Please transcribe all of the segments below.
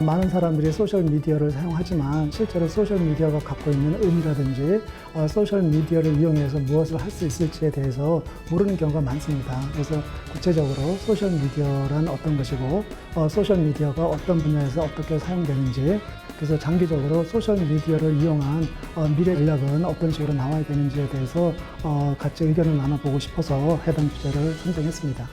많은 사람들이 소셜미디어를 사용하지만 실제로 소셜미디어가 갖고 있는 의미라든지 소셜미디어를 이용해서 무엇을 할 수 있을지에 대해서 모르는 경우가 많습니다. 그래서 구체적으로 소셜미디어란 어떤 것이고 소셜미디어가 어떤 분야에서 어떻게 사용되는지, 그래서 장기적으로 소셜미디어를 이용한 미래 전략은 어떤 식으로 나와야 되는지에 대해서 같이 의견을 나눠보고 싶어서 해당 주제를 선정했습니다.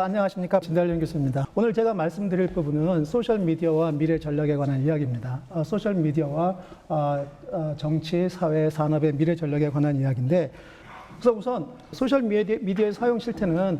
안녕하십니까. 진달령 교수입니다. 오늘 제가 말씀드릴 부분은 소셜미디어와 미래 전략에 관한 이야기입니다. 소셜미디어와 정치, 사회, 산업의 미래 전략에 관한 이야기인데, 그래서 우선 소셜미디어의 사용 실태는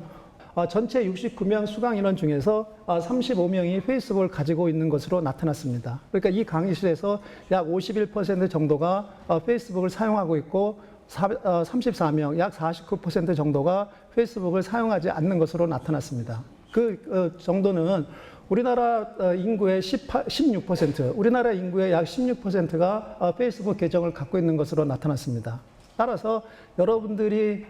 전체 69명 수강 인원 중에서 35명이 페이스북을 가지고 있는 것으로 나타났습니다. 그러니까 이 강의실에서 약 51% 정도가 페이스북을 사용하고 있고 34명, 약 49% 정도가 페이스북을 사용하지 않는 것으로 나타났습니다. 그 정도는 우리나라 인구의 16%, 우리나라 인구의 약 16%가 페이스북 계정을 갖고 있는 것으로 나타났습니다. 따라서 여러분들이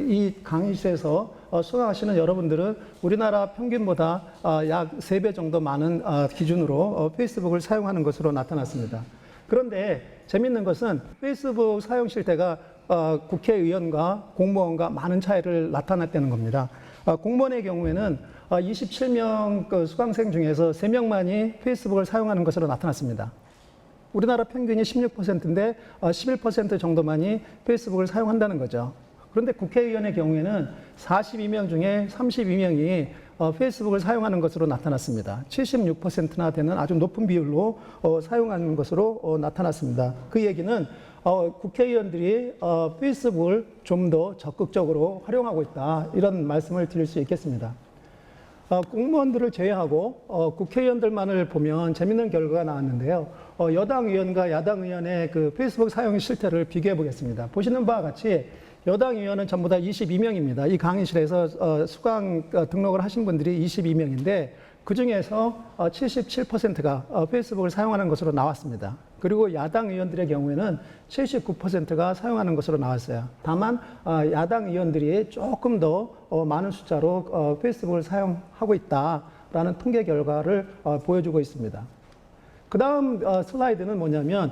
이 강의실에서 수강하시는 여러분들은 우리나라 평균보다 약 3배 정도 많은 기준으로 페이스북을 사용하는 것으로 나타났습니다. 그런데 재미있는 것은 페이스북 사용 실태가 국회의원과 공무원과 많은 차이를 나타냈다는 겁니다. 공무원의 경우에는 27명 수강생 중에서 3명만이 페이스북을 사용하는 것으로 나타났습니다. 우리나라 평균이 16%인데 11% 정도만이 페이스북을 사용한다는 거죠. 그런데 국회의원의 경우에는 42명 중에 32명이 페이스북을 사용하는 것으로 나타났습니다. 76%나 되는 아주 높은 비율로 사용하는 것으로 나타났습니다. 그 얘기는 국회의원들이 페이스북을 좀 더 적극적으로 활용하고 있다, 이런 말씀을 드릴 수 있겠습니다. 공무원들을 제외하고 국회의원들만을 보면 재밌는 결과가 나왔는데요. 여당 의원과 야당 의원의 그 페이스북 사용 실태를 비교해 보겠습니다. 보시는 바와 같이 여당 의원은 전부 다 22명입니다. 이 강의실에서 수강 등록을 하신 분들이 22명인데 그 중에서 77%가 페이스북을 사용하는 것으로 나왔습니다. 그리고 야당 의원들의 경우에는 79%가 사용하는 것으로 나왔어요. 다만 야당 의원들이 조금 더 많은 숫자로 페이스북을 사용하고 있다라는 통계 결과를 보여주고 있습니다. 그 다음 슬라이드는 뭐냐면,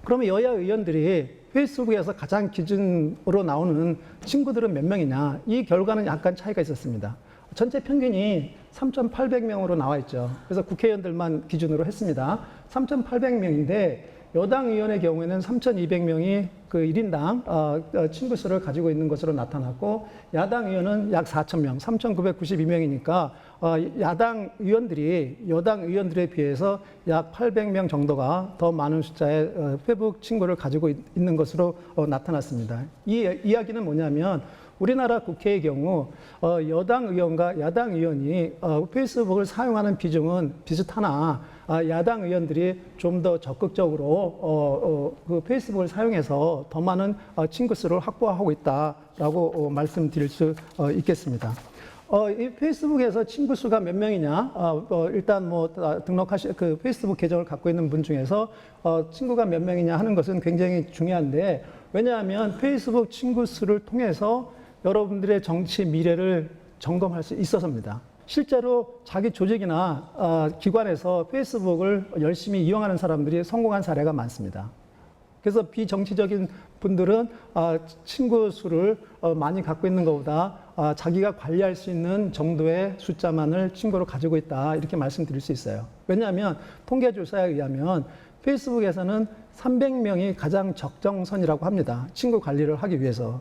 그러면 여야 의원들이 페이스북에서 가장 기준으로 나오는 친구들은 몇 명이냐, 이 결과는 약간 차이가 있었습니다. 전체 평균이 3,800명으로 나와 있죠. 그래서 국회의원들만 기준으로 했습니다. 3,800명인데 여당 의원의 경우에는 3,200명이 그 1인당 친구 수를 가지고 있는 것으로 나타났고, 야당 의원은 약 4,000명, 3,992명이니까 야당 의원들이 여당 의원들에 비해서 약 800명 정도가 더 많은 숫자의 페이스북 친구를 가지고 있는 것으로 나타났습니다. 이 이야기는 뭐냐면, 우리나라 국회의 경우 여당 의원과 야당 의원이 페이스북을 사용하는 비중은 비슷하나 야당 의원들이 좀 더 적극적으로 그 페이스북을 사용해서 더 많은 친구 수를 확보하고 있다라고 말씀드릴 수 있겠습니다. 이 페이스북에서 친구 수가 몇 명이냐? 일단 그 페이스북 계정을 갖고 있는 분 중에서 친구가 몇 명이냐 하는 것은 굉장히 중요한데, 왜냐하면 페이스북 친구 수를 통해서 여러분들의 정치 미래를 점검할 수 있어서입니다. 실제로 자기 조직이나 기관에서 페이스북을 열심히 이용하는 사람들이 성공한 사례가 많습니다. 그래서 비정치적인 분들은 친구 수를 많이 갖고 있는 것보다 자기가 관리할 수 있는 정도의 숫자만을 친구로 가지고 있다, 이렇게 말씀드릴 수 있어요. 왜냐하면 통계조사에 의하면 페이스북에서는 300명이 가장 적정선이라고 합니다. 친구 관리를 하기 위해서.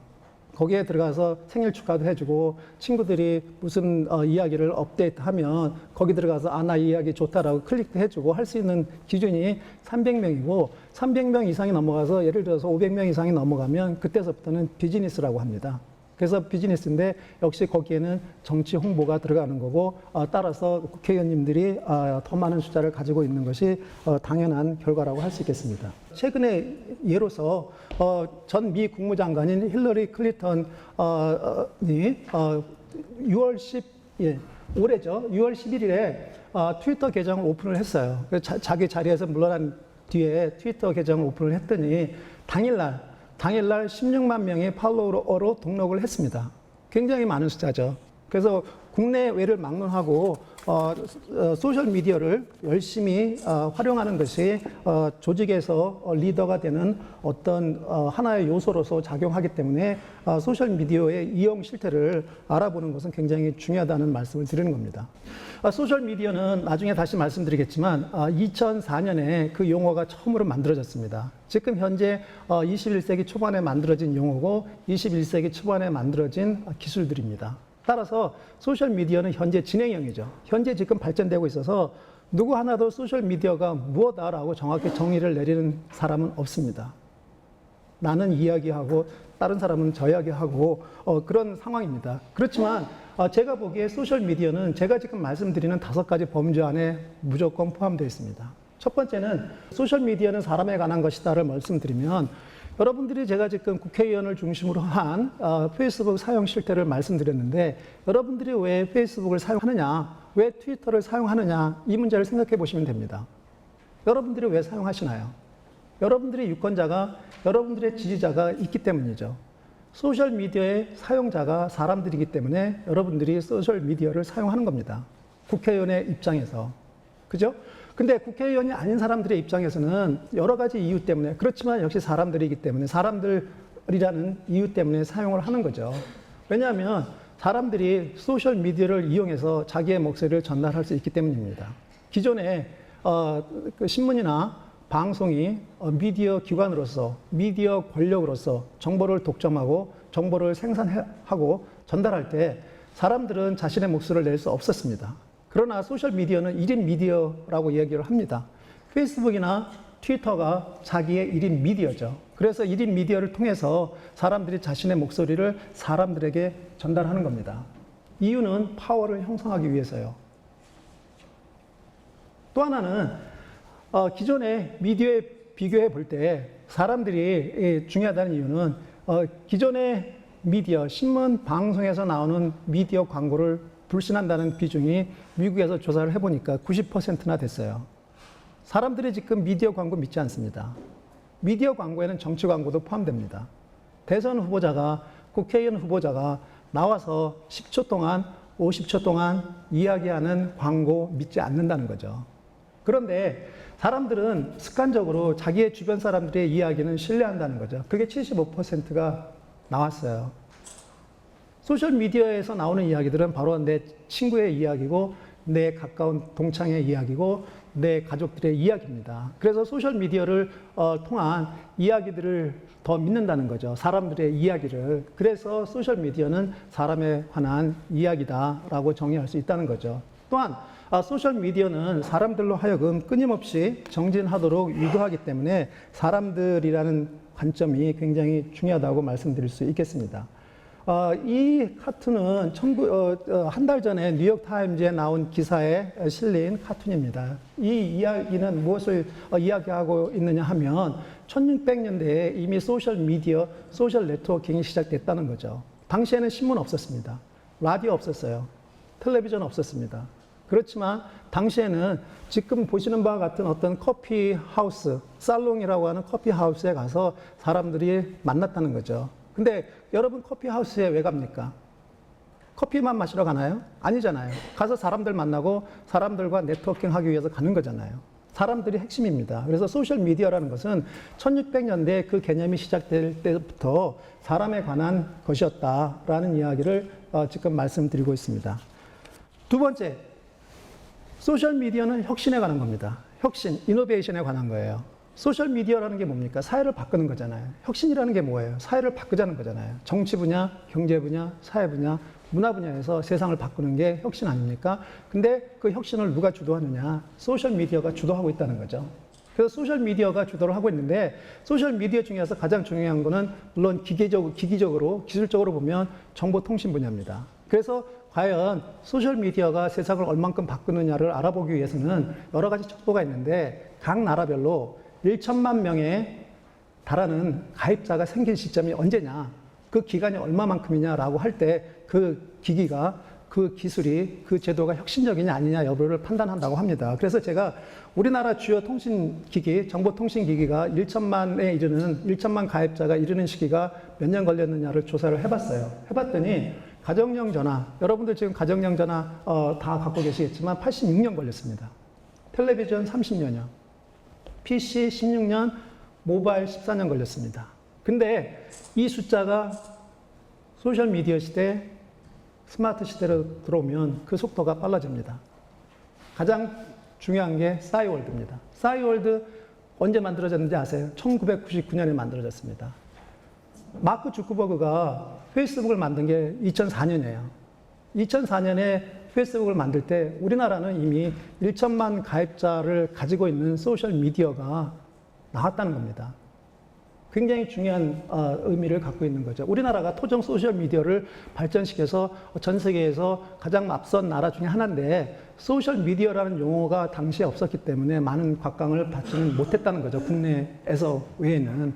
거기에 들어가서 생일 축하도 해주고 친구들이 무슨 이야기를 업데이트하면 거기 들어가서 나 이 이야기 좋다라고 클릭도 해주고 할 수 있는 기준이 300명이고 300명 이상이 넘어가서 예를 들어서 500명 이상이 넘어가면 그때서부터는 비즈니스라고 합니다. 그래서 비즈니스인데 역시 거기에는 정치 홍보가 들어가는 거고 따라서 국회의원님들이 더 많은 숫자를 가지고 있는 것이 당연한 결과라고 할 수 있겠습니다. 최근에 예로서 전 미 국무장관인 힐러리 클린턴이 6월 10일 올해죠. 6월 11일에 트위터 계정을 오픈을 했어요. 자기 자리에서 물러난 뒤에 트위터 계정을 오픈을 했더니 당일날 16만 명의 팔로워로 등록을 했습니다. 굉장히 많은 숫자죠. 그래서 국내외를 막론하고 소셜미디어를 열심히 활용하는 것이 조직에서 리더가 되는 어떤 하나의 요소로서 작용하기 때문에 소셜미디어의 이용 실태를 알아보는 것은 굉장히 중요하다는 말씀을 드리는 겁니다. 소셜미디어는 나중에 다시 말씀드리겠지만 2004년에 그 용어가 처음으로 만들어졌습니다. 지금 현재 21세기 초반에 만들어진 용어고 21세기 초반에 만들어진 기술들입니다. 따라서 소셜미디어는 현재 진행형이죠. 현재 지금 발전되고 있어서 누구 하나도 소셜미디어가 무엇이다라고 정확히 정의를 내리는 사람은 없습니다. 나는 이야기하고 다른 사람은 저 이야기하고 그런 상황입니다. 그렇지만 제가 보기에 소셜미디어는 제가 지금 말씀드리는 5가지 범주 안에 무조건 포함되어 있습니다. 첫 번째는 소셜미디어는 사람에 관한 것이다를 말씀드리면 여러분들이 제가 지금 국회의원을 중심으로 한 페이스북 사용 실태를 말씀드렸는데 여러분들이 왜 페이스북을 사용하느냐, 왜 트위터를 사용하느냐 이 문제를 생각해 보시면 됩니다. 여러분들이 왜 사용하시나요? 여러분들의 유권자가, 여러분들의 지지자가 있기 때문이죠. 소셜미디어의 사용자가 사람들이기 때문에 여러분들이 소셜미디어를 사용하는 겁니다. 국회의원의 입장에서. 그죠? 근데 국회의원이 아닌 사람들의 입장에서는 여러 가지 이유 때문에, 그렇지만 역시 사람들이기 때문에, 사람들이라는 이유 때문에 사용을 하는 거죠. 왜냐하면 사람들이 소셜미디어를 이용해서 자기의 목소리를 전달할 수 있기 때문입니다. 기존에 그 신문이나 방송이 미디어 기관으로서, 미디어 권력으로서 정보를 독점하고 정보를 생산하고 전달할 때 사람들은 자신의 목소리를 낼 수 없었습니다. 그러나 소셜미디어는 1인 미디어라고 얘기를 합니다. 페이스북이나 트위터가 자기의 1인 미디어죠. 그래서 1인 미디어를 통해서 사람들이 자신의 목소리를 사람들에게 전달하는 겁니다. 이유는 파워를 형성하기 위해서요. 또 하나는 기존의 미디어에 비교해 볼 때 사람들이 중요하다는 이유는 기존의 미디어, 신문, 방송에서 나오는 미디어 광고를 불신한다는 비중이 미국에서 조사를 해보니까 90%나 됐어요. 사람들이 지금 미디어 광고 믿지 않습니다. 미디어 광고에는 정치 광고도 포함됩니다. 대선 후보자가, 국회의원 후보자가 나와서 10초 동안, 50초 동안 이야기하는 광고 믿지 않는다는 거죠. 그런데 사람들은 습관적으로 자기의 주변 사람들의 이야기는 신뢰한다는 거죠. 그게 75%가 나왔어요. 소셜미디어에서 나오는 이야기들은 바로 내 친구의 이야기고 내 가까운 동창의 이야기고 내 가족들의 이야기입니다. 그래서 소셜미디어를 통한 이야기들을 더 믿는다는 거죠. 사람들의 이야기를. 그래서 소셜미디어는 사람에 관한 이야기다라고 정의할 수 있다는 거죠. 또한 소셜미디어는 사람들로 하여금 끊임없이 정진하도록 유도하기 때문에 사람들이라는 관점이 굉장히 중요하다고 말씀드릴 수 있겠습니다. 이 카툰은 한 달 전에 뉴욕타임즈에 나온 기사에 실린 카툰입니다. 이 이야기는 무엇을 이야기하고 있느냐 하면 1600년대에 이미 소셜미디어, 소셜 네트워킹이 시작됐다는 거죠. 당시에는 신문 없었습니다. 라디오 없었어요. 텔레비전 없었습니다. 그렇지만 당시에는 지금 보시는 바와 같은 어떤 커피 하우스, 살롱이라고 하는 커피 하우스에 가서 사람들이 만났다는 거죠. 근데 여러분 커피 하우스에 왜 갑니까? 커피만 마시러 가나요? 아니잖아요. 가서 사람들 만나고 사람들과 네트워킹 하기 위해서 가는 거잖아요. 사람들이 핵심입니다. 그래서 소셜미디어라는 것은 1600년대 그 개념이 시작될 때부터 사람에 관한 것이었다라는 이야기를 지금 말씀드리고 있습니다. 두 번째, 소셜미디어는 혁신에 관한 겁니다. 혁신, 이노베이션에 관한 거예요. 소셜미디어라는 게 뭡니까? 사회를 바꾸는 거잖아요. 혁신이라는 게 뭐예요? 사회를 바꾸자는 거잖아요. 정치 분야, 경제 분야, 사회 분야, 문화 분야에서 세상을 바꾸는 게 혁신 아닙니까? 근데 그 혁신을 누가 주도하느냐? 소셜미디어가 주도하고 있다는 거죠. 그래서 소셜미디어가 주도를 하고 있는데, 소셜미디어 중에서 가장 중요한 거는 물론 기기적으로, 기술적으로 보면 정보통신 분야입니다. 그래서 과연 소셜미디어가 세상을 얼만큼 바꾸느냐를 알아보기 위해서는 여러 가지 척도가 있는데, 각 나라별로 1천만 명에 달하는 가입자가 생긴 시점이 언제냐, 그 기간이 얼마만큼이냐라고 할 때 그 기기가, 그 기술이, 그 제도가 혁신적이냐 아니냐 여부를 판단한다고 합니다. 그래서 제가 우리나라 주요 통신기기, 정보통신기기가 1천만 가입자가 이르는 시기가 몇 년 걸렸느냐를 조사를 해봤어요. 해봤더니 가정용 전화, 여러분들 지금 가정용 전화 다 갖고 계시겠지만 86년 걸렸습니다. 텔레비전 30년이요. PC 16년, 모바일 14년 걸렸습니다. 근데 이 숫자가 소셜미디어 시대, 스마트 시대로 들어오면 그 속도가 빨라집니다. 가장 중요한 게 싸이월드입니다. 싸이월드 언제 만들어졌는지 아세요? 1999년에 만들어졌습니다. 마크 주크버그가 페이스북을 만든 게 2004년이에요. 2004년에 페이스북을 만들 때 우리나라는 이미 1천만 가입자를 가지고 있는 소셜미디어가 나왔다는 겁니다. 굉장히 중요한 의미를 갖고 있는 거죠. 우리나라가 토종 소셜미디어를 발전시켜서 전 세계에서 가장 앞선 나라 중에 하나인데, 소셜미디어라는 용어가 당시에 없었기 때문에 많은 곽강을 받지는 못했다는 거죠. 국내에서 외에는.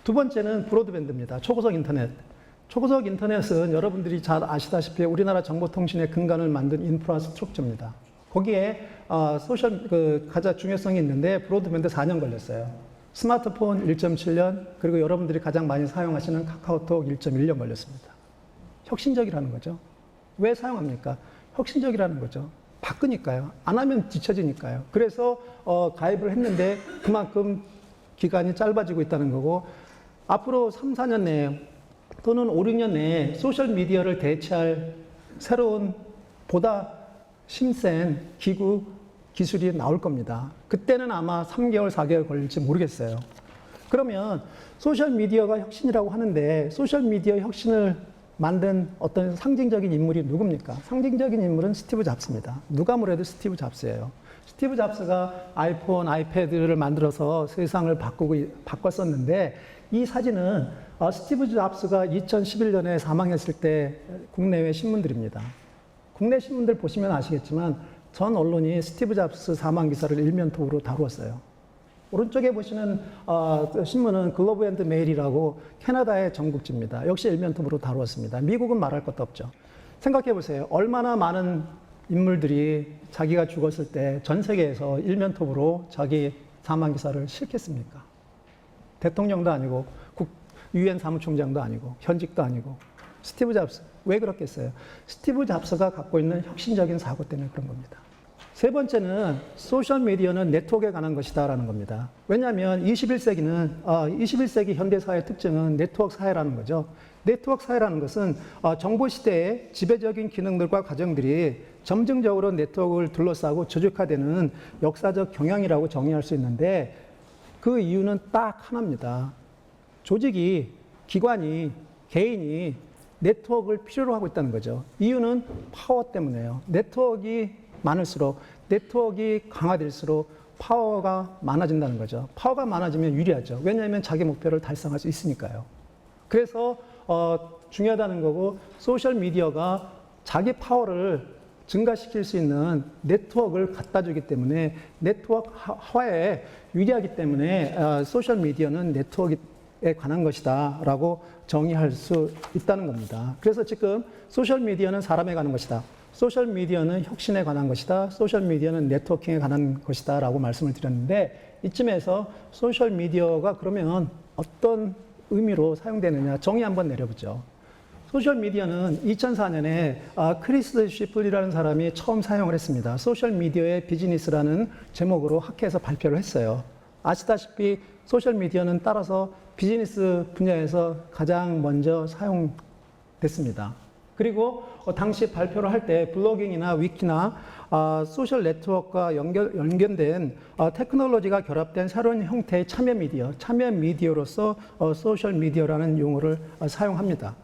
두 번째는 브로드밴드입니다. 초고속 인터넷. 초고속 인터넷은 여러분들이 잘 아시다시피 우리나라 정보통신의 근간을 만든 인프라스트럭처입니다. 거기에 가장 중요성이 있는데 브로드밴드 4년 걸렸어요. 스마트폰 1.7년, 그리고 여러분들이 가장 많이 사용하시는 카카오톡 1.1년 걸렸습니다. 혁신적이라는 거죠. 왜 사용합니까? 혁신적이라는 거죠. 바꾸니까요. 안 하면 뒤처지니까요. 그래서 가입을 했는데 그만큼 기간이 짧아지고 있다는 거고, 앞으로 3, 4년 내에 또는 5, 6년 내에 소셜미디어를 대체할 새로운 보다 힘센 기구, 기술이 나올 겁니다. 그때는 아마 3개월, 4개월 걸릴지 모르겠어요. 그러면 소셜미디어가 혁신이라고 하는데, 소셜미디어 혁신을 만든 어떤 상징적인 인물이 누굽니까? 상징적인 인물은 스티브 잡스입니다. 누가 뭐래도 스티브 잡스예요. 스티브 잡스가 아이폰, 아이패드를 만들어서 세상을 바꿨었는데, 이 사진은 스티브 잡스가 2011년에 사망했을 때 국내외 신문들입니다. 국내 신문들 보시면 아시겠지만 전 언론이 스티브 잡스 사망 기사를 일면톡으로 다루었어요. 오른쪽에 보시는 신문은 글로브 앤드 메일이라고 캐나다의 전국지입니다. 역시 일면톡으로 다루었습니다. 미국은 말할 것도 없죠. 생각해 보세요. 얼마나 많은 인물들이 자기가 죽었을 때 전 세계에서 일면톡으로 자기 사망 기사를 실겠습니까? 대통령도 아니고 유엔 사무총장도 아니고 현직도 아니고. 스티브 잡스 왜 그렇겠어요? 스티브 잡스가 갖고 있는 혁신적인 사고 때문에 그런 겁니다. 세 번째는 소셜미디어는 네트워크에 관한 것이다라는 겁니다. 왜냐하면 21세기 현대사회의 특징은 네트워크 사회라는 거죠. 네트워크 사회라는 것은 정보 시대의 지배적인 기능들과 과정들이 점증적으로 네트워크를 둘러싸고 조직화되는 역사적 경향이라고 정의할 수 있는데, 그 이유는 딱 하나입니다. 조직이, 기관이, 개인이 네트워크를 필요로 하고 있다는 거죠. 이유는 파워 때문에요. 네트워크가 많을수록, 네트워크가 강화될수록 파워가 많아진다는 거죠. 파워가 많아지면 유리하죠. 왜냐하면 자기 목표를 달성할 수 있으니까요. 그래서 중요하다는 거고, 소셜미디어가 자기 파워를 증가시킬 수 있는 네트워크를 갖다 주기 때문에, 네트워크화에 유리하기 때문에 소셜미디어는 네트워크에 관한 것이다 라고 정의할 수 있다는 겁니다. 그래서 지금 소셜미디어는 사람에 관한 것이다, 소셜미디어는 혁신에 관한 것이다, 소셜미디어는 네트워킹에 관한 것이다 라고 말씀을 드렸는데, 이쯤에서 소셜미디어가 그러면 어떤 의미로 사용되느냐 정의 한번 내려보죠. 소셜미디어는 2004년에 크리스 쉬플리라는 사람이 처음 사용을 했습니다. 소셜미디어의 비즈니스라는 제목으로 학회에서 발표를 했어요. 아시다시피 소셜미디어는 따라서 비즈니스 분야에서 가장 먼저 사용됐습니다. 그리고 당시 발표를 할 때 블로깅이나 위키나 소셜 네트워크와 연결된 테크놀로지가 결합된 새로운 형태의 참여 미디어로서 소셜 미디어라는 용어를 사용합니다.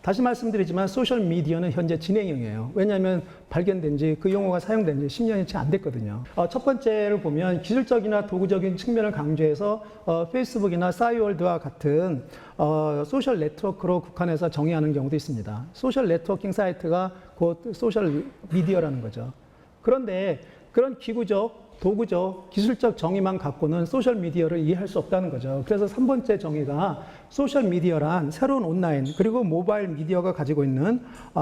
다시 말씀드리지만 소셜 미디어는 현재 진행형이에요. 왜냐하면 발견된 지 그 용어가 사용된 지 10년이 채 안 됐거든요. 첫 번째를 보면 기술적이나 도구적인 측면을 강조해서 페이스북이나 싸이월드와 같은 소셜 네트워크로 국한해서 정의하는 경우도 있습니다. 소셜 네트워킹 사이트가 곧 소셜 미디어라는 거죠. 그런데 그런 기구적, 도구적, 기술적 정의만 갖고는 소셜미디어를 이해할 수 없다는 거죠. 그래서 3번째 정의가 소셜미디어란 새로운 온라인 그리고 모바일 미디어가 가지고 있는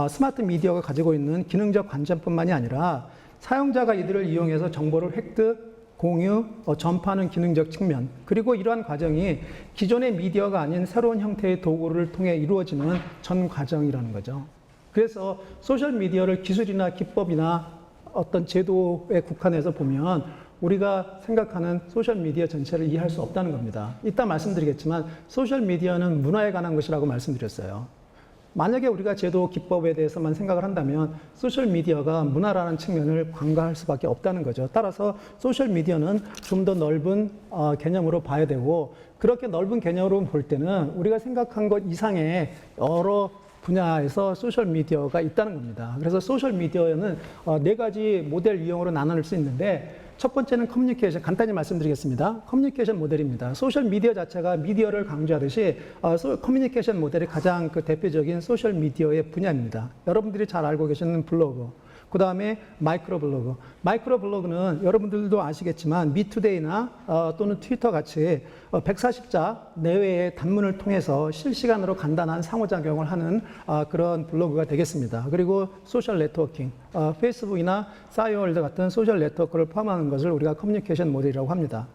스마트 미디어가 가지고 있는 기능적 관점뿐만이 아니라 사용자가 이들을 이용해서 정보를 획득, 공유, 전파하는 기능적 측면 그리고 이러한 과정이 기존의 미디어가 아닌 새로운 형태의 도구를 통해 이루어지는 전 과정이라는 거죠. 그래서 소셜미디어를 기술이나 기법이나 어떤 제도에 국한해서 보면 우리가 생각하는 소셜미디어 전체를 이해할 수 없다는 겁니다. 이따 말씀드리겠지만 소셜미디어는 문화에 관한 것이라고 말씀드렸어요. 만약에 우리가 제도 기법에 대해서만 생각을 한다면 소셜미디어가 문화라는 측면을 관가할 수밖에 없다는 거죠. 따라서 소셜미디어는 좀 더 넓은 개념으로 봐야 되고 그렇게 넓은 개념으로 볼 때는 우리가 생각한 것 이상의 여러 분야에서 소셜미디어가 있다는 겁니다. 그래서 소셜미디어는 4가지 모델 유형으로 나눌 수 있는데 첫 번째는 커뮤니케이션, 간단히 말씀드리겠습니다. 커뮤니케이션 모델입니다. 소셜미디어 자체가 미디어를 강조하듯이 커뮤니케이션 모델이 가장 대표적인 소셜미디어의 분야입니다. 여러분들이 잘 알고 계시는 블로그, 그 다음에 마이크로 블로그. 마이크로 블로그는 여러분들도 아시겠지만 미투데이나 또는 트위터 같이 140자 내외의 단문을 통해서 실시간으로 간단한 상호작용을 하는 그런 블로그가 되겠습니다. 그리고 소셜 네트워킹, 페이스북이나 싸이월드 같은 소셜 네트워크를 포함하는 것을 우리가 커뮤니케이션 모델이라고 합니다.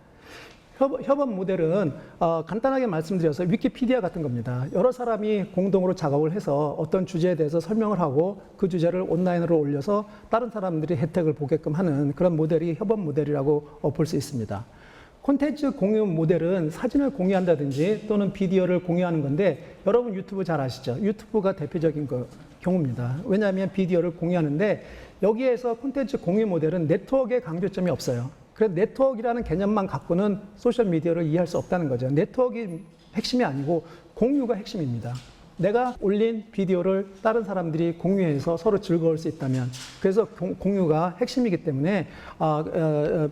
협업 모델은 간단하게 말씀드려서 위키피디아 같은 겁니다. 여러 사람이 공동으로 작업을 해서 어떤 주제에 대해서 설명을 하고 그 주제를 온라인으로 올려서 다른 사람들이 혜택을 보게끔 하는 그런 모델이 협업 모델이라고 볼 수 있습니다. 콘텐츠 공유 모델은 사진을 공유한다든지 또는 비디오를 공유하는 건데 여러분 유튜브 잘 아시죠? 유튜브가 대표적인 경우입니다. 왜냐하면 비디오를 공유하는데 여기에서 콘텐츠 공유 모델은 네트워크의 강조점이 없어요. 그래서 네트워크라는 개념만 갖고는 소셜미디어를 이해할 수 없다는 거죠. 네트워크가 핵심이 아니고 공유가 핵심입니다. 내가 올린 비디오를 다른 사람들이 공유해서 서로 즐거울 수 있다면 그래서 공유가 핵심이기 때문에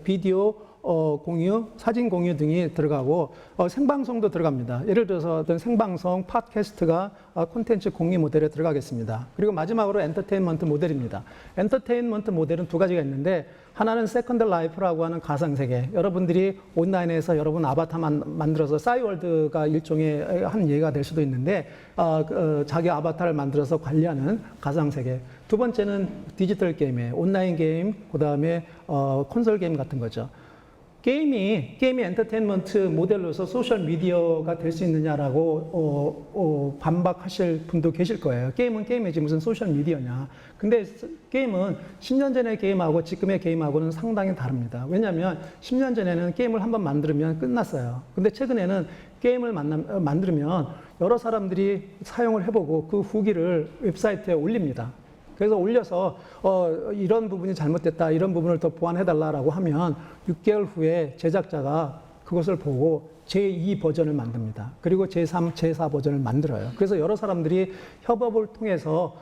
비디오 공유, 사진 공유 등이 들어가고 생방송도 들어갑니다. 예를 들어서 어떤 생방송, 팟캐스트가 콘텐츠 공유 모델에 들어가겠습니다. 그리고 마지막으로 엔터테인먼트 모델입니다. 엔터테인먼트 모델은 2가지가 있는데 하나는 세컨드 라이프라고 하는 가상세계. 여러분들이 온라인에서 여러분 아바타만 만들어서 싸이월드가 일종의 한 예가 될 수도 있는데 자기 아바타를 만들어서 관리하는 가상세계. 2번째는 디지털 게임이에요. 온라인 게임, 그 다음에 콘솔 게임 같은 거죠. 게임이 엔터테인먼트 모델로서 소셜미디어가 될 수 있느냐라고 반박하실 분도 계실 거예요. 게임은 게임이지 무슨 소셜미디어냐. 근데 게임은 10년 전의 게임하고 지금의 게임하고는 상당히 다릅니다. 왜냐하면 10년 전에는 게임을 한번 만들면 끝났어요. 근데 최근에는 게임을 만들면 여러 사람들이 사용을 해보고 그 후기를 웹사이트에 올립니다. 그래서 올려서 이런 부분이 잘못됐다, 이런 부분을 더 보완해달라고 하면 6개월 후에 제작자가 그것을 보고 제2 버전을 만듭니다. 그리고 제3, 제4 버전을 만들어요. 그래서 여러 사람들이 협업을 통해서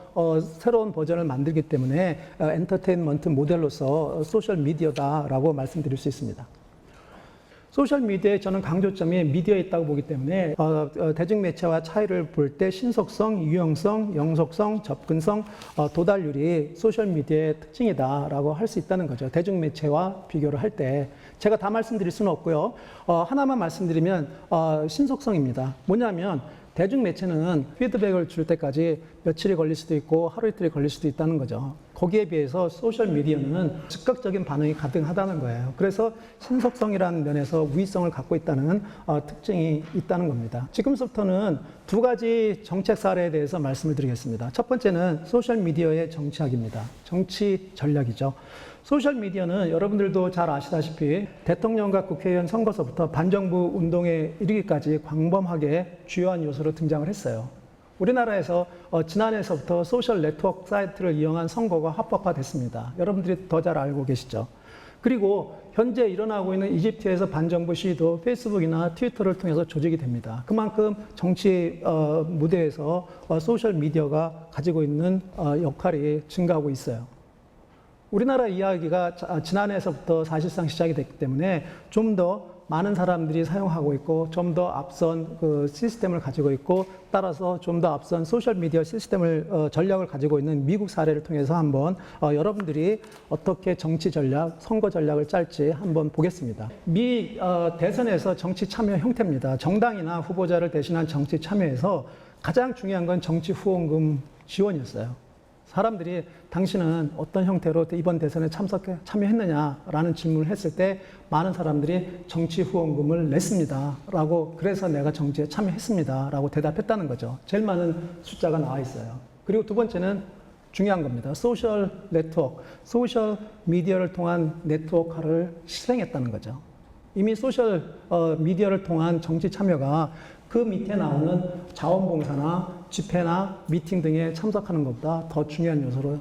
새로운 버전을 만들기 때문에 엔터테인먼트 모델로서 소셜미디어다라고 말씀드릴 수 있습니다. 소셜미디어에 저는 강조점이 미디어에 있다고 보기 때문에 대중매체와 차이를 볼 때 신속성, 유용성, 영속성, 접근성, 도달률이 소셜미디어의 특징이다라고 할 수 있다는 거죠. 대중매체와 비교를 할 때. 제가 다 말씀드릴 수는 없고요. 하나만 말씀드리면 신속성입니다. 뭐냐면 대중매체는 피드백을 줄 때까지 며칠이 걸릴 수도 있고 하루 이틀이 걸릴 수도 있다는 거죠. 거기에 비해서 소셜미디어는 즉각적인 반응이 가능하다는 거예요. 그래서 신속성이라는 면에서 우위성을 갖고 있다는 특징이 있다는 겁니다. 지금부터는 2가지 정책 사례에 대해서 말씀을 드리겠습니다. 첫 번째는 소셜미디어의 정치학입니다. 정치 전략이죠. 소셜미디어는 여러분들도 잘 아시다시피 대통령과 국회의원 선거서부터 반정부 운동에 이르기까지 광범하게 주요한 요소로 등장을 했어요. 우리나라에서 지난해서부터 소셜 네트워크 사이트를 이용한 선거가 합법화됐습니다. 여러분들이 더 잘 알고 계시죠? 그리고 현재 일어나고 있는 이집트에서 반정부 시위도 페이스북이나 트위터를 통해서 조직이 됩니다. 그만큼 정치 무대에서 소셜 미디어가 가지고 있는 역할이 증가하고 있어요. 우리나라 이야기가 지난해에서부터 사실상 시작이 됐기 때문에 좀 더 많은 사람들이 사용하고 있고 좀 더 앞선 그 시스템을 가지고 있고 따라서 좀 더 앞선 소셜미디어 시스템을 전략을 가지고 있는 미국 사례를 통해서 한번 여러분들이 어떻게 정치 전략, 선거 전략을 짤지 한번 보겠습니다. 미 대선에서 정치 참여 형태입니다. 정당이나 후보자를 대신한 정치 참여에서 가장 중요한 건 정치 후원금 지원이었어요. 사람들이 당신은 어떤 형태로 이번 대선에 참여했느냐라는 질문을 했을 때 많은 사람들이 정치 후원금을 냈습니다. 라고 그래서 내가 정치에 참여했습니다. 라고 대답했다는 거죠. 제일 많은 숫자가 나와 있어요. 그리고 두 번째는 중요한 겁니다. 소셜 네트워크, 소셜 미디어를 통한 네트워크를 실행했다는 거죠. 이미 소셜 미디어를 통한 정치 참여가 그 밑에 나오는 자원봉사나 집회나 미팅 등에 참석하는 것보다 더 중요한 요소로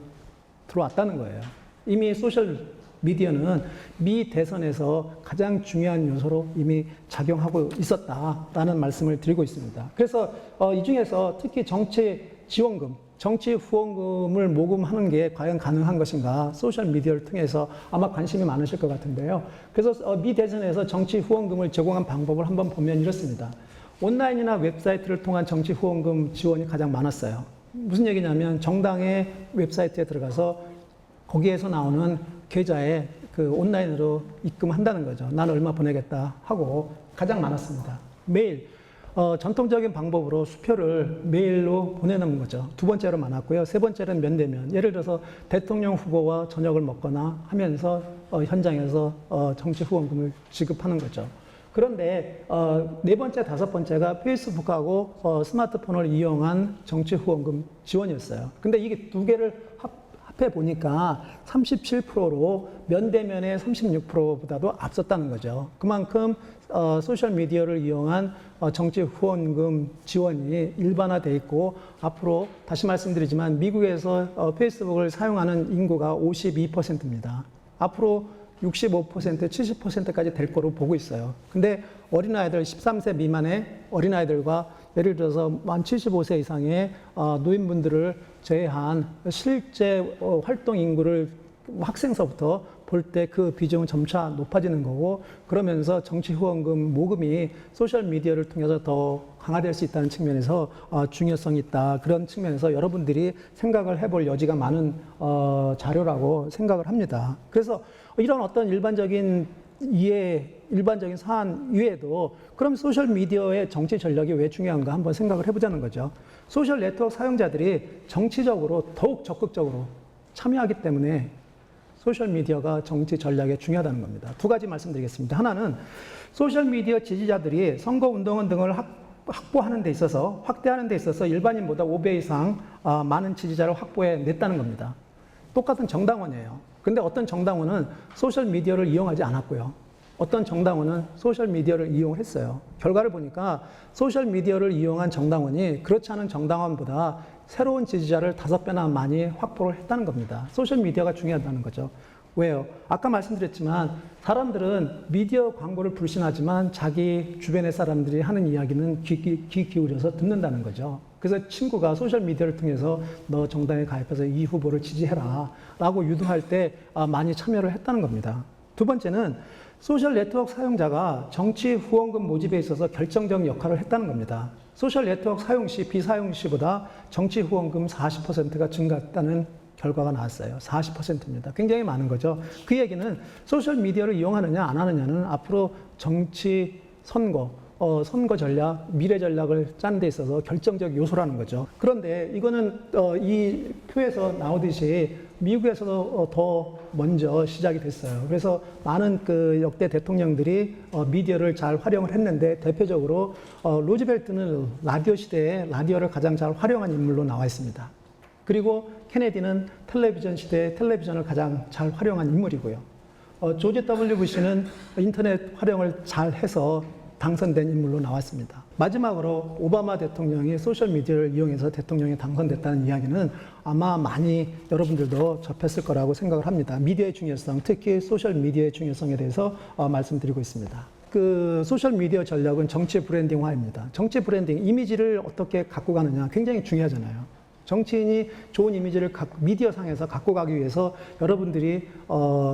들어왔다는 거예요. 이미 소셜 미디어는 미 대선에서 가장 중요한 요소로 이미 작용하고 있었다라는 말씀을 드리고 있습니다. 그래서 이 중에서 특히 정치 지원금, 정치 후원금을 모금하는 게 과연 가능한 것인가 소셜 미디어를 통해서 아마 관심이 많으실 것 같은데요. 그래서 미 대선에서 정치 후원금을 제공한 방법을 한번 보면 이렇습니다. 온라인이나 웹사이트를 통한 정치 후원금 지원이 가장 많았어요. 무슨 얘기냐면 정당의 웹사이트에 들어가서 거기에서 나오는 계좌에 그 온라인으로 입금한다는 거죠. 나는 얼마 보내겠다 하고 가장 많았습니다. 메일, 전통적인 방법으로 수표를 메일로 보내는 거죠. 두 번째로 많았고요. 세 번째는 면대면. 예를 들어서 대통령 후보와 저녁을 먹거나 하면서 현장에서 정치 후원금을 지급하는 거죠. 그런데 네 번째, 다섯 번째가 페이스북하고 스마트폰을 이용한 정치 후원금 지원이었어요. 근데 이게 두 개를 합해 보니까 37%로 면대면의 36%보다도 앞섰다는 거죠. 그만큼 소셜 미디어를 이용한 정치 후원금 지원이 일반화돼 있고 앞으로 다시 말씀드리지만 미국에서 페이스북을 사용하는 인구가 52%입니다. 앞으로 65%, 70%까지 될 거로 보고 있어요. 근데 어린아이들, 13세 미만의 어린아이들과 예를 들어서 만 75세 이상의 노인분들을 제외한 실제 활동 인구를 학생서부터 볼 때 그 비중은 점차 높아지는 거고 그러면서 정치 후원금 모금이 소셜 미디어를 통해서 더 강화될 수 있다는 측면에서 중요성이 있다. 그런 측면에서 여러분들이 생각을 해볼 여지가 많은 자료라고 생각을 합니다. 그래서 이런 어떤 일반적인 사안 이외에도 그럼 소셜 미디어의 정치 전략이 왜 중요한가 한번 생각을 해보자는 거죠. 소셜 네트워크 사용자들이 정치적으로 더욱 적극적으로 참여하기 때문에 소셜 미디어가 정치 전략에 중요하다는 겁니다. 두 가지 말씀드리겠습니다. 하나는 소셜 미디어 지지자들이 선거 운동원 등을 확보하는 데 있어서 확대하는 데 있어서 일반인보다 5배 이상 많은 지지자를 확보해 냈다는 겁니다. 똑같은 정당원이에요. 근데 어떤 정당원은 소셜 미디어를 이용하지 않았고요. 어떤 정당원은 소셜 미디어를 이용했어요. 결과를 보니까 소셜 미디어를 이용한 정당원이 그렇지 않은 정당원보다 새로운 지지자를 5배나 많이 확보를 했다는 겁니다. 소셜 미디어가 중요하다는 거죠. 왜요? 아까 말씀드렸지만 사람들은 미디어 광고를 불신하지만 자기 주변의 사람들이 하는 이야기는 귀 기울여서 듣는다는 거죠. 그래서 친구가 소셜 미디어를 통해서 너 정당에 가입해서 이 후보를 지지해라 라고 유도할 때 많이 참여를 했다는 겁니다. 두 번째는 소셜 네트워크 사용자가 정치 후원금 모집에 있어서 결정적 역할을 했다는 겁니다. 소셜 네트워크 사용 시 비사용 시보다 정치 후원금 40%가 증가했다는 결과가 나왔어요. 40%입니다. 굉장히 많은 거죠. 그 얘기는 소셜 미디어를 이용하느냐 안 하느냐는 앞으로 정치 선거 전략, 미래 전략을 짜는 데 있어서 결정적 요소라는 거죠. 그런데 이거는 이 표에서 나오듯이 미국에서도 더 먼저 시작이 됐어요. 그래서 많은 그 역대 대통령들이 미디어를 잘 활용을 했는데 대표적으로 루즈벨트는 라디오 시대에 라디오를 가장 잘 활용한 인물로 나와 있습니다. 그리고 케네디는 텔레비전 시대에 텔레비전을 가장 잘 활용한 인물이고요. 조지 W. 부시는 인터넷 활용을 잘 해서 당선된 인물로 나왔습니다. 마지막으로 오바마 대통령이 소셜미디어를 이용해서 대통령이 당선됐다는 이야기는 아마 많이 여러분들도 접했을 거라고 생각을 합니다. 미디어의 중요성, 특히 소셜미디어의 중요성에 대해서 말씀드리고 있습니다. 그 소셜미디어 전략은 정치 브랜딩화입니다. 정치 브랜딩, 이미지를 어떻게 갖고 가느냐 굉장히 중요하잖아요. 정치인이 좋은 이미지를 미디어상에서 갖고 가기 위해서 여러분들이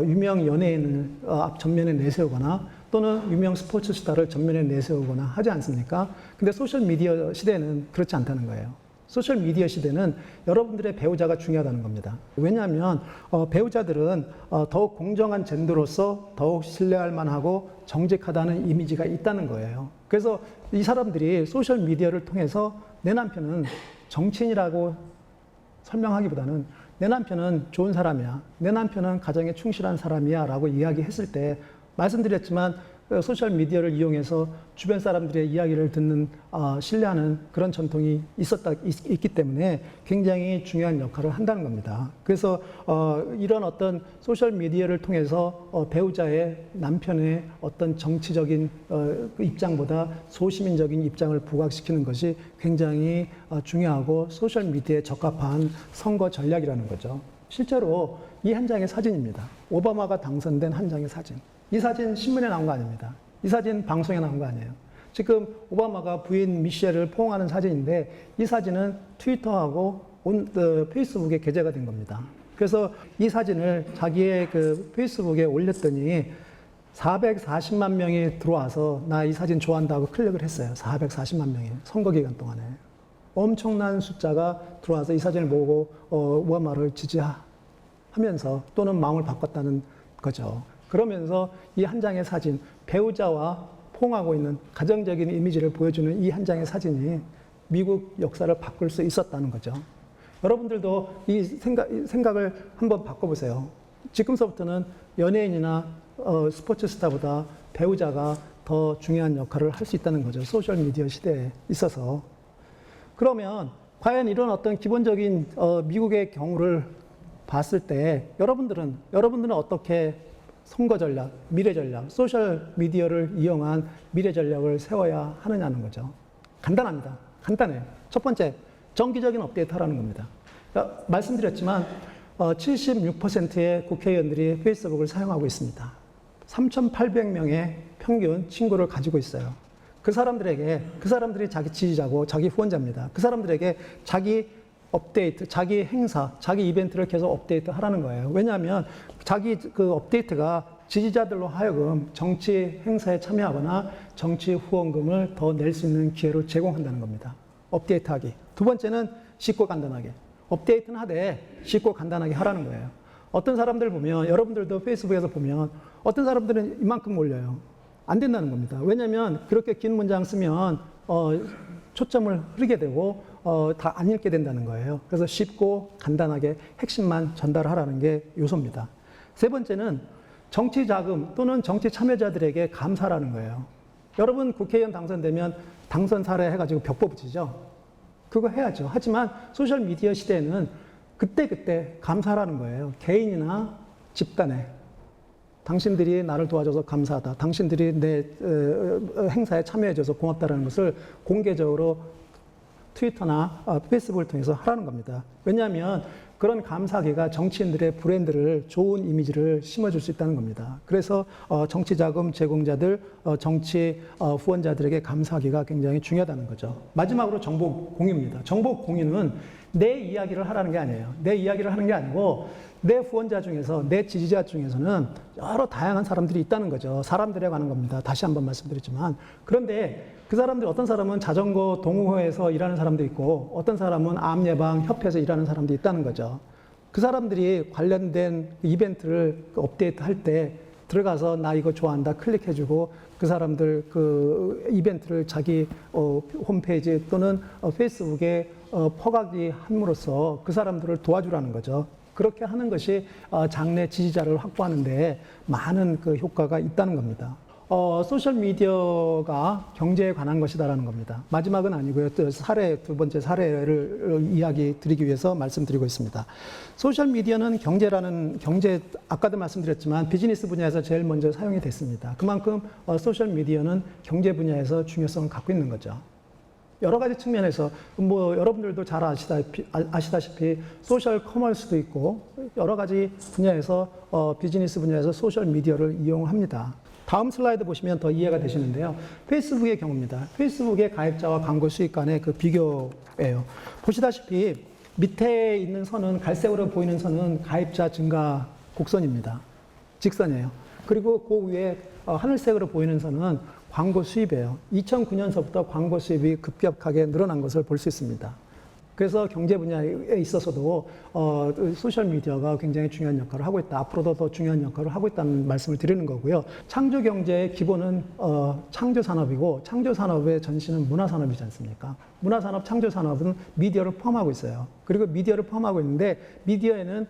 유명 연예인을 전면에 내세우거나 또는 유명 스포츠 스타를 전면에 내세우거나 하지 않습니까? 근데 소셜미디어 시대는 그렇지 않다는 거예요. 소셜미디어 시대는 여러분들의 배우자가 중요하다는 겁니다. 왜냐하면 배우자들은 더욱 공정한 젠더로서 더욱 신뢰할 만하고 정직하다는 이미지가 있다는 거예요. 그래서 이 사람들이 소셜미디어를 통해서 내 남편은 정치인이라고 설명하기보다는 내 남편은 좋은 사람이야, 내 남편은 가정에 충실한 사람이야 라고 이야기했을 때, 말씀드렸지만 소셜미디어를 이용해서 주변 사람들의 이야기를 듣는 신뢰하는 그런 전통이 있기 때문에 굉장히 중요한 역할을 한다는 겁니다. 그래서 이런 어떤 소셜미디어를 통해서 배우자의 남편의 어떤 정치적인 입장보다 소시민적인 입장을 부각시키는 것이 굉장히 중요하고 소셜미디어에 적합한 선거 전략이라는 거죠. 실제로 이 한 장의 사진입니다. 오바마가 당선된 한 장의 사진. 이 사진 신문에 나온 거 아닙니다. 이 사진 방송에 나온 거 아니에요. 지금 오바마가 부인 미셸을 포옹하는 사진인데 이 사진은 트위터하고 페이스북에 게재가 된 겁니다. 그래서 이 사진을 자기의 그 페이스북에 올렸더니 440만 명이 들어와서 나 이 사진 좋아한다고 클릭을 했어요. 440만 명이 선거 기간 동안에. 엄청난 숫자가 들어와서 이 사진을 보고 오바마를 지지하면서 또는 마음을 바꿨다는 거죠. 그러면서 이 한 장의 사진, 배우자와 포옹하고 있는 가정적인 이미지를 보여주는 이 한 장의 사진이 미국 역사를 바꿀 수 있었다는 거죠. 여러분들도 이 생각을 한번 바꿔보세요. 지금서부터는 연예인이나 스포츠 스타보다 배우자가 더 중요한 역할을 할 수 있다는 거죠. 소셜미디어 시대에 있어서. 그러면 과연 이런 어떤 기본적인 미국의 경우를 봤을 때 여러분들은 어떻게 선거 전략, 미래 전략, 소셜 미디어를 이용한 미래 전략을 세워야 하느냐는 거죠. 간단합니다. 간단해요. 첫 번째, 정기적인 업데이트하라는 겁니다. 말씀드렸지만 76%의 국회의원들이 페이스북을 사용하고 있습니다. 3,800명의 평균 친구를 가지고 있어요. 그사람들이 자기 지지자고 자기 후원자입니다. 그 사람들에게 자기 업데이트, 자기 행사, 자기 이벤트를 계속 업데이트 하라는 거예요. 왜냐하면 자기 그 업데이트가 지지자들로 하여금 정치 행사에 참여하거나 정치 후원금을 더 낼 수 있는 기회를 제공한다는 겁니다. 업데이트하기. 두 번째는 쉽고 간단하게. 업데이트는 하되 쉽고 간단하게 하라는 거예요. 어떤 사람들 보면, 여러분들도 페이스북에서 보면 어떤 사람들은 이만큼 올려요. 안 된다는 겁니다. 왜냐하면 그렇게 긴 문장 쓰면 초점을 흐리게 되고 다 안 읽게 된다는 거예요. 그래서 쉽고 간단하게 핵심만 전달하라는 게 요소입니다. 세 번째는 정치 자금 또는 정치 참여자들에게 감사라는 거예요. 여러분 국회의원 당선되면 당선 사례 해가지고 벽보 붙이죠. 그거 해야죠. 하지만 소셜미디어 시대에는 그때그때 감사라는 거예요. 개인이나 집단에. 당신들이 나를 도와줘서 감사하다. 당신들이 내 행사에 참여해줘서 고맙다라는 것을 공개적으로 트위터나 페이스북을 통해서 하라는 겁니다. 왜냐하면 그런 감사기가 정치인들의 브랜드를, 좋은 이미지를 심어줄 수 있다는 겁니다. 그래서 정치자금 제공자들, 정치 후원자들에게 감사하기가 굉장히 중요하다는 거죠. 마지막으로 정보 공유입니다. 정보 공유는 내 이야기를 하라는 게 아니에요. 내 이야기를 하는 게 아니고 내 후원자 중에서, 내 지지자 중에서는 여러 다양한 사람들이 있다는 거죠. 사람들에 관한 겁니다. 다시 한번 말씀드렸지만. 그런데 그 사람들, 어떤 사람은 자전거 동호회에서 일하는 사람도 있고 어떤 사람은 암 예방 협회에서 일하는 사람도 있다는 거죠. 그 사람들이 관련된 이벤트를 업데이트할 때 들어가서 나 이거 좋아한다 클릭해주고 그 사람들 그 이벤트를 자기 홈페이지 또는 페이스북에 퍼가기 함으로써 그 사람들을 도와주라는 거죠. 그렇게 하는 것이 장래 지지자를 확보하는 데 많은 그 효과가 있다는 겁니다. 소셜 미디어가 경제에 관한 것이다라는 겁니다. 마지막은 아니고요. 또 두 번째 사례를 이야기 드리기 위해서 말씀드리고 있습니다. 소셜 미디어는 경제, 아까도 말씀드렸지만 비즈니스 분야에서 제일 먼저 사용이 됐습니다. 그만큼 소셜 미디어는 경제 분야에서 중요성을 갖고 있는 거죠. 여러 가지 측면에서 여러분들도 잘 아시다시피 소셜 커머스도 있고 여러 가지 분야에서 비즈니스 분야에서 소셜 미디어를 이용합니다. 다음 슬라이드 보시면 더 이해가 되시는데요. 페이스북의 경우입니다. 페이스북의 가입자와 광고 수익 간의 그 비교예요. 보시다시피 밑에 있는 선은 갈색으로 보이는 선은 가입자 증가 곡선입니다. 직선이에요. 그리고 그 위에 하늘색으로 보이는 선은 광고 수입이에요. 2009년서부터 광고 수입이 급격하게 늘어난 것을 볼 수 있습니다. 그래서 경제 분야에 있어서도 소셜미디어가 굉장히 중요한 역할을 하고 있다. 앞으로도 더 중요한 역할을 하고 있다는 말씀을 드리는 거고요. 창조 경제의 기본은 창조 산업이고 창조 산업의 전신은 문화 산업이지 않습니까? 문화 산업, 창조 산업은 미디어를 포함하고 있어요. 그리고 미디어를 포함하고 있는데 미디어에는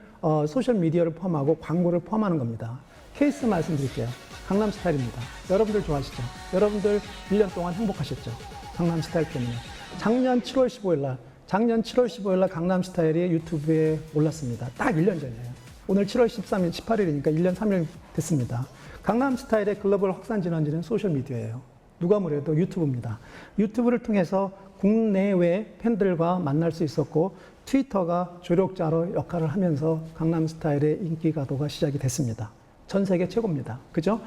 소셜 미디어를 포함하고 광고를 포함하는 겁니다. 케이스 말씀드릴게요. 강남스타일입니다. 여러분들 좋아하시죠? 여러분들 1년 동안 행복하셨죠? 강남스타일 때문에. 작년 7월 15일 날 강남스타일이 유튜브에 올랐습니다. 딱 1년 전이에요. 오늘 7월 13일, 18일이니까 1년 3일 됐습니다. 강남스타일의 글로벌 확산 진원지는 소셜미디어예요. 누가 뭐래도 유튜브입니다. 유튜브를 통해서 국내외 팬들과 만날 수 있었고 트위터가 조력자로 역할을 하면서 강남스타일의 인기 가도가 시작이 됐습니다. 전 세계 최고입니다. 그죠?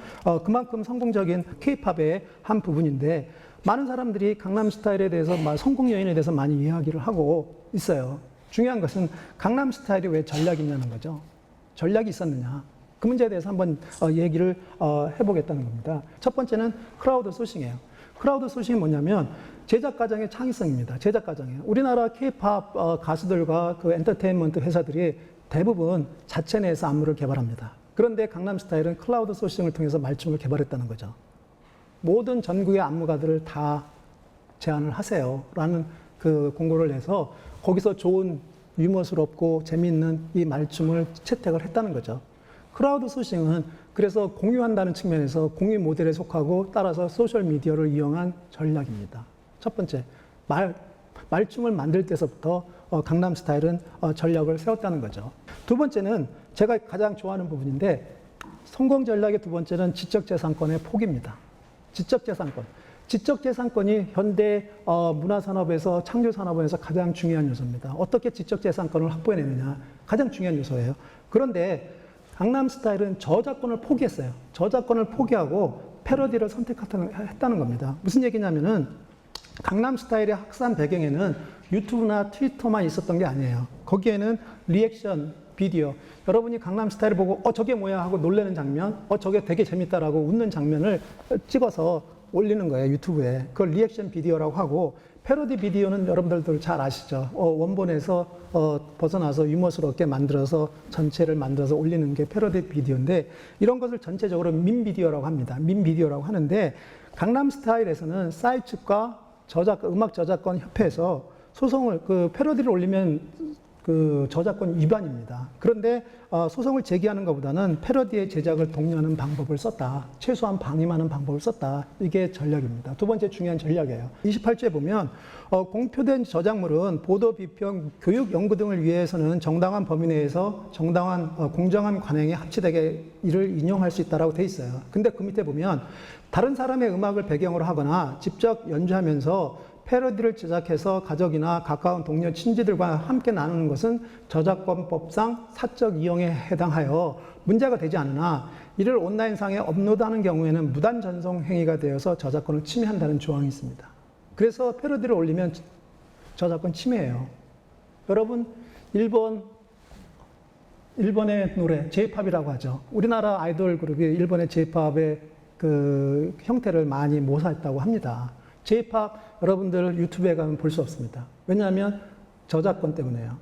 그만큼 성공적인 K-팝의 한 부분인데 많은 사람들이 강남스타일에 대해서 성공 요인에 대해서 많이 이야기를 하고 있어요. 중요한 것은 강남스타일이 왜 전략이 있냐는 거죠. 전략이 있었느냐. 그 문제에 대해서 한번 얘기를 해보겠다는 겁니다. 첫 번째는 크라우드 소싱이에요. 크라우드 소싱이 뭐냐면 제작 과정의 창의성입니다. 제작 과정이에요. 우리나라 K-팝 가수들과 그 엔터테인먼트 회사들이 대부분 자체 내에서 안무를 개발합니다. 그런데 강남스타일은 클라우드 소싱을 통해서 말춤을 개발했다는 거죠. 모든 전국의 안무가들을 다 제안을 하세요. 라는 그 공고를 내서 거기서 좋은 유머스럽고 재미있는 이 말춤을 채택을 했다는 거죠. 크라우드 소싱은 그래서 공유한다는 측면에서 공유 모델에 속하고 따라서 소셜미디어를 이용한 전략입니다. 첫 번째, 말춤을 만들 때서부터 강남스타일은 전략을 세웠다는 거죠. 두 번째는 제가 가장 좋아하는 부분인데 성공 전략의 두 번째는 지적재산권의 포기입니다. 지적재산권. 지적재산권이 현대 문화산업에서 창조산업에서 가장 중요한 요소입니다. 어떻게 지적재산권을 확보해내느냐 가장 중요한 요소예요. 그런데 강남스타일은 저작권을 포기했어요. 저작권을 포기하고 패러디를 선택했다는 겁니다. 무슨 얘기냐면은 강남스타일의 확산 배경에는 유튜브나 트위터만 있었던 게 아니에요. 거기에는 리액션, 비디오. 여러분이 강남스타일을 보고 저게 뭐야 하고 놀라는 장면, 저게 되게 재밌다라고 웃는 장면을 찍어서 올리는 거예요. 유튜브에. 그걸 리액션 비디오라고 하고 패러디 비디오는 여러분들도 잘 아시죠. 원본에서 벗어나서 유머스럽게 만들어서 전체를 만들어서 올리는 게 패러디 비디오인데 이런 것을 전체적으로 민비디오라고 합니다. 민비디오라고 하는데 강남스타일에서는 싸이 측과 음악 저작권 협회에서 소송을 패러디를 올리면 그 저작권 위반입니다. 그런데 소송을 제기하는 것보다는 패러디의 제작을 독려하는 방법을 썼다. 최소한 방임하는 방법을 썼다. 이게 전략입니다. 두 번째 중요한 전략이에요. 28조에 보면 공표된 저작물은 보도, 비평, 교육, 연구 등을 위해서는 정당한 범위 내에서 정당한 공정한 관행에 합치되게 이를 인용할 수 있다라고 돼 있어요. 근데 그 밑에 보면 다른 사람의 음악을 배경으로 하거나 직접 연주하면서 패러디를 제작해서 가족이나 가까운 동료, 친지들과 함께 나누는 것은 저작권법상 사적 이용에 해당하여 문제가 되지 않으나 이를 온라인상에 업로드하는 경우에는 무단 전송 행위가 되어서 저작권을 침해한다는 조항이 있습니다. 그래서 패러디를 올리면 저작권 침해예요. 여러분, 일본의 노래, J-팝이라고 하죠. 우리나라 아이돌 그룹이 일본의 J-팝의 그 형태를 많이 모사했다고 합니다. J-팝 여러분들 유튜브에 가면 볼 수 없습니다. 왜냐하면 저작권 때문에요.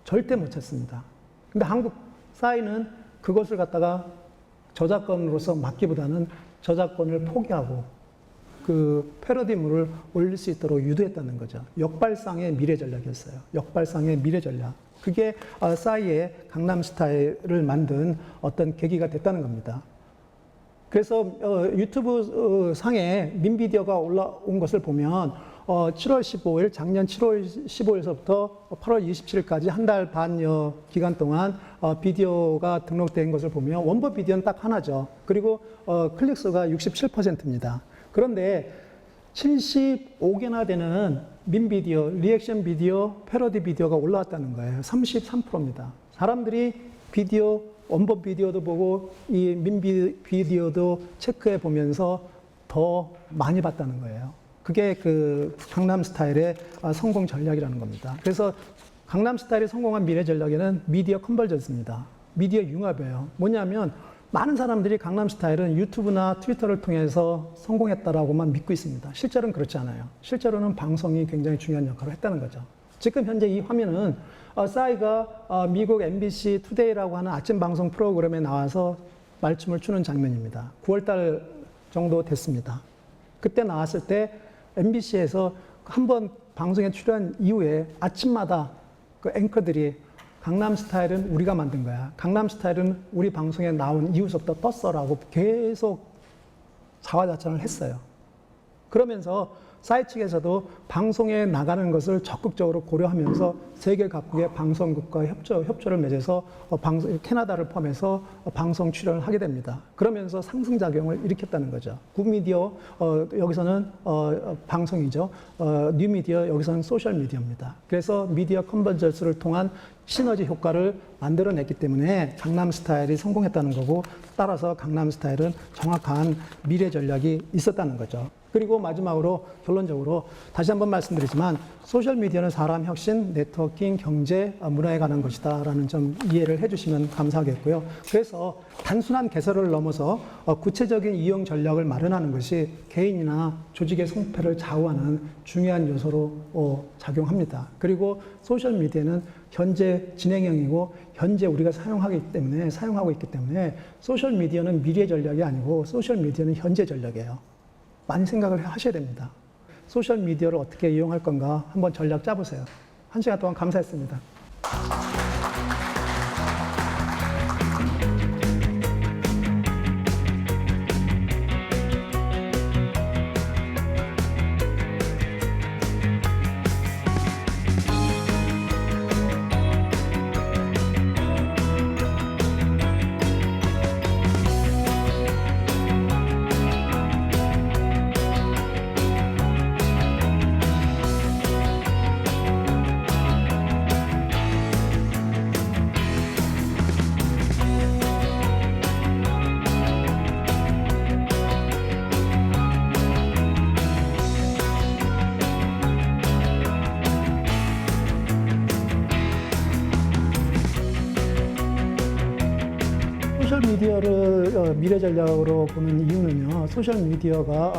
절대 못 찾습니다. 근데 한국 싸이는 그것을 갖다가 저작권으로서 막기보다는 저작권을 포기하고 그 패러디물을 올릴 수 있도록 유도했다는 거죠. 역발상의 미래 전략이었어요. 역발상의 미래 전략. 그게 싸이의 강남스타일을 만든 어떤 계기가 됐다는 겁니다. 그래서 유튜브 상에 민비디어가 올라온 것을 보면 7월 15일, 작년 7월 15일서부터 8월 27일까지 한 달 반 기간 동안 비디오가 등록된 것을 보면 원본 비디오는 딱 하나죠. 그리고 클릭수가 67%입니다. 그런데 75개나 되는 민비디오, 리액션 비디오, 패러디 비디오가 올라왔다는 거예요. 33%입니다. 사람들이 비디오, 원본 비디오도 보고 이 민비디오도 체크해 보면서 더 많이 봤다는 거예요. 그게 그 강남스타일의 성공 전략이라는 겁니다. 그래서 강남스타일이 성공한 미래 전략에는 미디어 컨버전스입니다. 미디어 융합이에요. 뭐냐면 많은 사람들이 강남스타일은 유튜브나 트위터를 통해서 성공했다라고만 믿고 있습니다. 실제로는 그렇지 않아요. 실제로는 방송이 굉장히 중요한 역할을 했다는 거죠. 지금 현재 이 화면은 싸이가 미국 MBC 투데이라고 하는 아침 방송 프로그램에 나와서 말춤을 추는 장면입니다. 9월달 정도 됐습니다. 그때 나왔을 때 MBC에서 한번 방송에 출연 이후에 아침마다 그 앵커들이 강남스타일은 우리가 만든 거야. 강남스타일은 우리 방송에 나온 이후부터 떴어라고 계속 자화자찬을 했어요. 그러면서 싸이 측에서도 방송에 나가는 것을 적극적으로 고려하면서 세계 각국의 방송국과 협조를 맺어서 캐나다를 포함해서 방송 출연을 하게 됩니다. 그러면서 상승작용을 일으켰다는 거죠. 굿미디어, 여기서는 방송이죠. 뉴미디어, 여기서는 소셜미디어입니다. 그래서 미디어 컨버전스를 통한 시너지 효과를 만들어냈기 때문에 강남스타일이 성공했다는 거고, 따라서 강남스타일은 정확한 미래 전략이 있었다는 거죠. 그리고 마지막으로 결론적으로 다시 한번 말씀드리지만 소셜미디어는 사람 혁신, 네트워킹, 경제, 문화에 관한 것이다라는 점 이해를 해주시면 감사하겠고요. 그래서 단순한 개설을 넘어서 구체적인 이용 전략을 마련하는 것이 개인이나 조직의 성패를 좌우하는 중요한 요소로 작용합니다. 그리고 소셜미디어는 현재 진행형이고 현재 우리가 사용하고 있기 때문에 소셜미디어는 미래 전략이 아니고 소셜미디어는 현재 전략이에요. 많이 생각을 하셔야 됩니다. 소셜미디어를 어떻게 이용할 건가 한번 전략 짜보세요. 1시간 동안 감사했습니다. 소셜미디어를 미래 전략으로 보는 이유는요, 소셜미디어가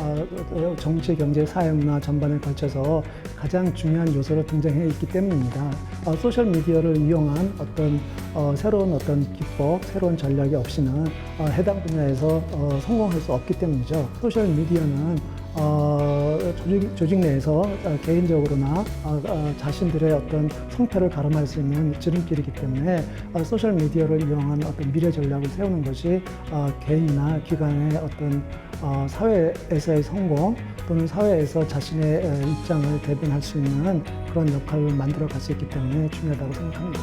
정치, 경제, 사회, 문화 전반에 걸쳐서 가장 중요한 요소로 등장해 있기 때문입니다. 소셜미디어를 이용한 새로운 기법, 새로운 전략이 없이는 해당 분야에서 성공할 수 없기 때문이죠. 소셜미디어는 조직 내에서 개인적으로나 자신들의 성패를 가름할 수 있는 지름길이기 때문에 소셜미디어를 이용한 미래 전략을 세우는 것이 개인이나 기관의 사회에서의 성공 또는 사회에서 자신의 입장을 대변할 수 있는 그런 역할을 만들어 갈 수 있기 때문에 중요하다고 생각합니다.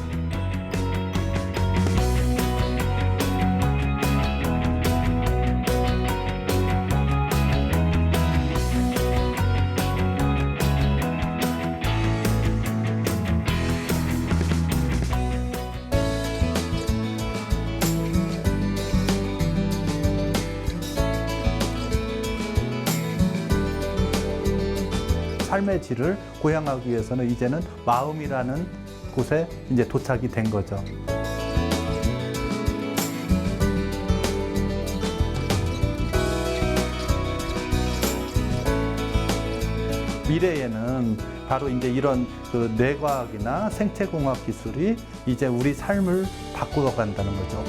삶의 질을 고양하기 위해서는 이제는 마음이라는 곳에 이제 도착이 된 거죠. 미래에는 바로 이제 이런 뇌과학이나 생체공학 기술이 이제 우리 삶을 바꾸어 간다는 거죠.